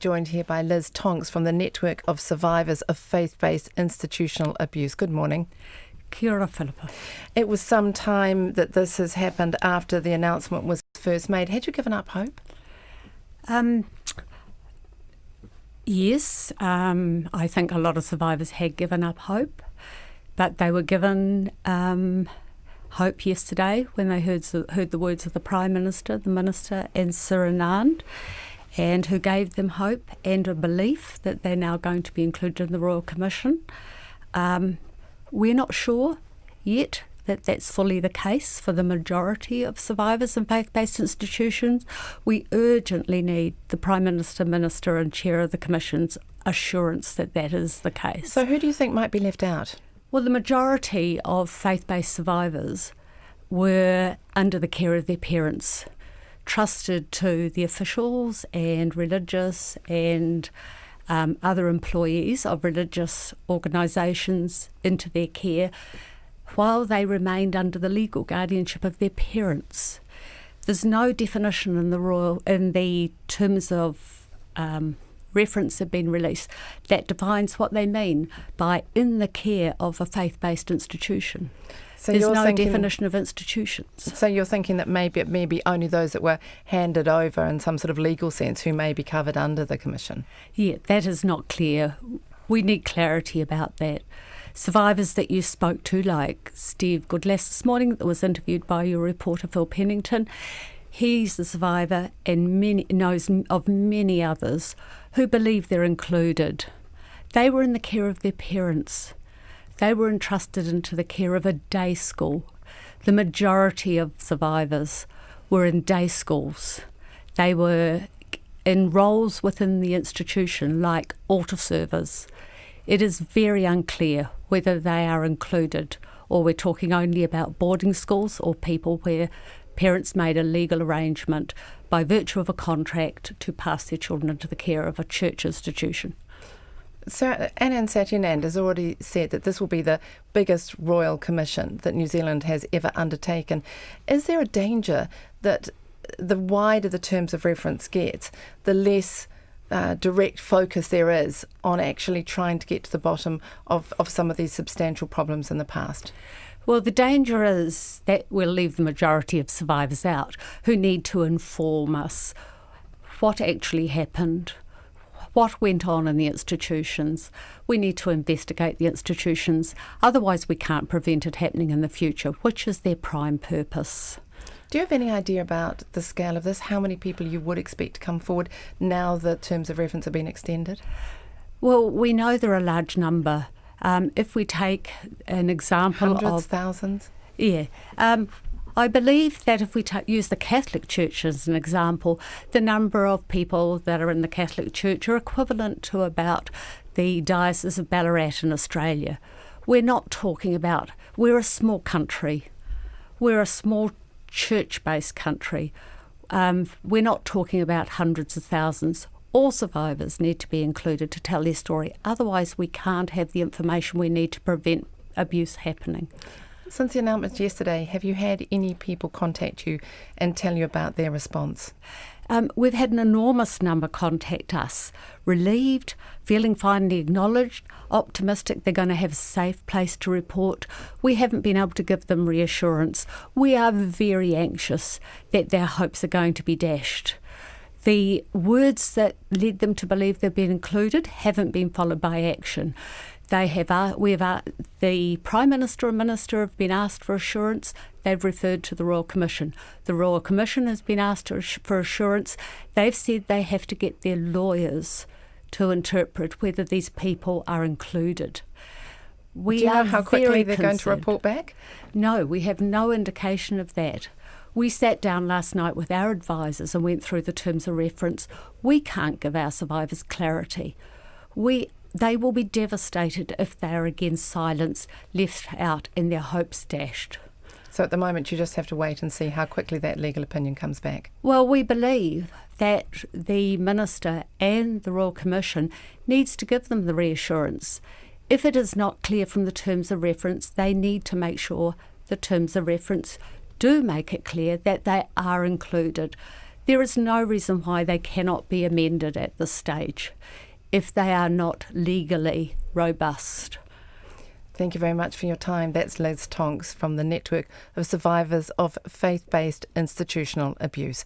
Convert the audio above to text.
Joined here by Liz Tonks from the Network of Survivors of Faith-Based Institutional Abuse. Good morning. Kia ora, Philippa. It was some time that this has happened after the announcement was first made. Had you given up hope? Yes, I think a lot of survivors had given up hope, but they were given hope yesterday when they heard the words of the Prime Minister, the Minister and Sir Anand, and who gave them hope and a belief that they're now going to be included in the Royal Commission. We're not sure yet that that's fully the case for the majority of survivors in faith-based institutions. We urgently need the Prime Minister, Minister and Chair of the Commission's assurance that that is the case. So who do you think might be left out? Well, the majority of faith-based survivors were under the care of their parents, trusted to the officials and religious and other employees of religious organisations into their care while they remained under the legal guardianship of their parents. There's no definition in the terms of reference that have been released that defines what they mean by in the care of a faith-based institution. So there's no definition of institutions. So you're thinking that maybe only those that were handed over in some sort of legal sense who may be covered under the Commission? Yeah, that is not clear. We need clarity about that. Survivors that you spoke to, like Steve Goodlass this morning, that was interviewed by your reporter Phil Pennington, he's the survivor and knows of many others who believe they're included. They were in the care of their parents. They were entrusted into the care of a day school. The majority of survivors were in day schools. They were in roles within the institution like altar servers. It is very unclear whether they are included or we're talking only about boarding schools or people where parents made a legal arrangement by virtue of a contract to pass their children into the care of a church institution. So Anand Satyanand has already said that this will be the biggest royal commission that New Zealand has ever undertaken. Is there a danger that the wider the terms of reference gets, the less direct focus there is on actually trying to get to the bottom of some of these substantial problems in the past? Well, the danger is that we'll leave the majority of survivors out who need to inform us what actually happened, what went on in the institutions. We need to investigate the institutions, otherwise we can't prevent it happening in the future, which is their prime purpose. Do you have any idea about the scale of this? How many people you would expect to come forward now the terms of reference have been extended? Well, we know there are a large number. If we take an example Hundreds, thousands? Yeah. I believe that if we use the Catholic Church as an example, the number of people that are in the Catholic Church are equivalent to about the Diocese of Ballarat in Australia. We're not talking about, we're a small country. We're a small church-based country. We're not talking about hundreds of thousands. All survivors need to be included to tell their story. Otherwise, we can't have the information we need to prevent abuse happening. Since the announcement yesterday, have you had any people contact you and tell you about their response? We've had an enormous number contact us, relieved, feeling finally acknowledged, optimistic they're going to have a safe place to report. We haven't been able to give them reassurance. We are very anxious that their hopes are going to be dashed. The words that led them to believe they've been included haven't been followed by action. The Prime Minister and Minister have been asked for assurance. They've referred to the Royal Commission. The Royal Commission has been asked for assurance. They've said they have to get their lawyers to interpret whether these people are included. Do you know how quickly they're going to report back? No, we have no indication of that. We sat down last night with our advisors and went through the terms of reference. We can't give our survivors clarity. They will be devastated if they are again silenced, left out and their hopes dashed. So at the moment you just have to wait and see how quickly that legal opinion comes back. Well, we believe that the Minister and the Royal Commission needs to give them the reassurance. If it is not clear from the terms of reference, they need to make sure the terms of reference do make it clear that they are included. There is no reason why they cannot be amended at this stage if they are not legally robust. Thank you very much for your time. That's Liz Tonks from the Network of Survivors of Faith-Based Institutional Abuse.